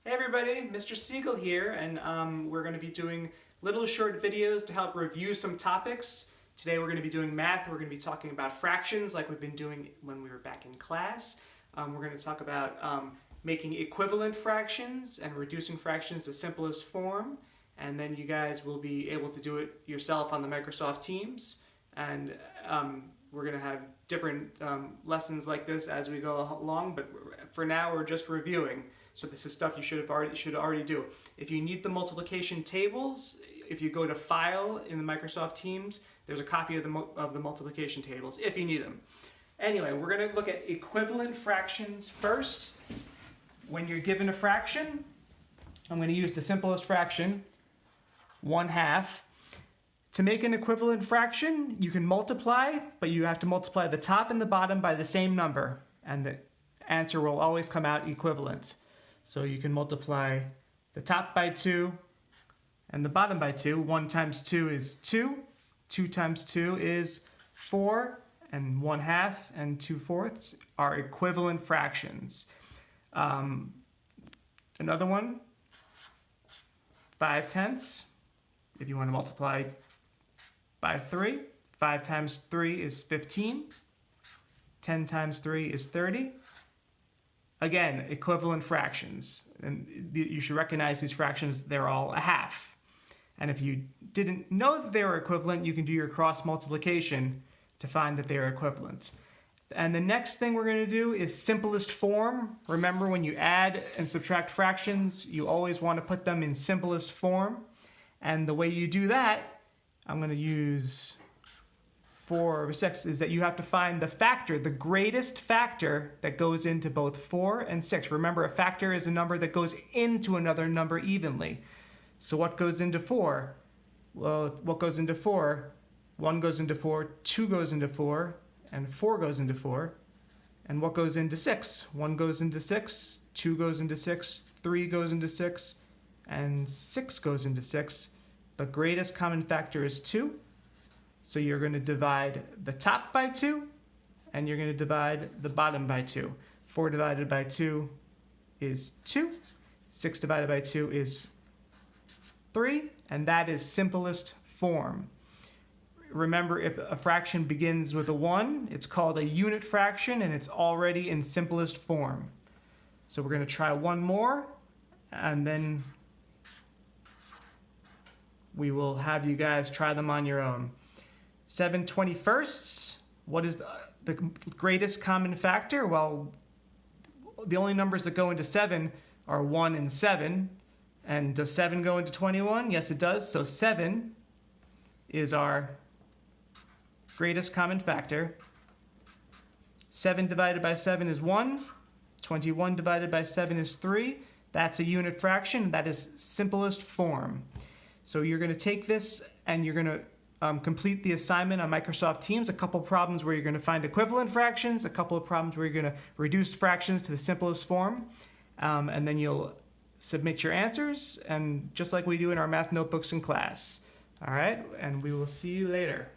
Hey everybody, Mr. Siegel here, and we're going to be doing little short videos to help review some topics. Today we're going to be doing math. We're going to be talking about fractions like we've been doing when we were back in class. We're going to talk about making equivalent fractions and reducing fractions to simplest form. And then you guys will be able to do it yourself on the Microsoft Teams. And we're going to have different lessons like this as we go along, but for now we're just reviewing. So this is stuff you should already do. If you need the multiplication tables, if you go to File in the Microsoft Teams, there's a copy of the multiplication tables if you need them. Anyway, we're going to look at equivalent fractions first. When you're given a fraction, I'm going to use the simplest fraction, 1/2. To make an equivalent fraction, you can multiply, but you have to multiply the top and the bottom by the same number, and the answer will always come out equivalent. So you can multiply the top by 2 and the bottom by 2. 1 times 2 is 2. 2 times 2 is 4. And 1/2 and 2/4 are equivalent fractions. Another one, 5/10. If you want to multiply by 3, 5 times 3 is 15. 10 times 3 is 30. Again, equivalent fractions. And you should recognize these fractions, they're all a half. And if you didn't know that they were equivalent, you can do your cross multiplication to find that they are equivalent. And the next thing we're going to do is simplest form. Remember, when you add and subtract fractions, you always want to put them in simplest form. And the way you do that, I'm going to use 4/6, is that you have to find the factor, the greatest factor that goes into both 4 and 6. Remember, a factor is a number that goes into another number evenly. So what goes into 4? Well, what goes into 4? 1 goes into 4, 2 goes into 4, and 4 goes into 4. And what goes into 6? 1 goes into 6, 2 goes into 6, 3 goes into 6, and 6 goes into 6. The greatest common factor is 2. So you're going to divide the top by 2, and you're going to divide the bottom by 2. 4 divided by 2 is 2. 6 divided by 2 is 3, and that is simplest form. Remember, if a fraction begins with a 1, it's called a unit fraction, and it's already in simplest form. So we're going to try one more, and then we will have you guys try them on your own. 7/21. What is the greatest common factor? Well, the only numbers that go into 7 are 1 and 7. And does 7 go into 21? Yes, it does. So 7 is our greatest common factor. 7 divided by 7 is 1. 21 divided by 7 is 3. That's a unit fraction. That is simplest form. So you're going to take this and you're going to complete the assignment on Microsoft Teams. A couple problems where you're going to find equivalent fractions, a couple of problems where you're going to reduce fractions to the simplest form, and then you'll submit your answers, and just like we do in our math notebooks in class. All right, and we will see you later.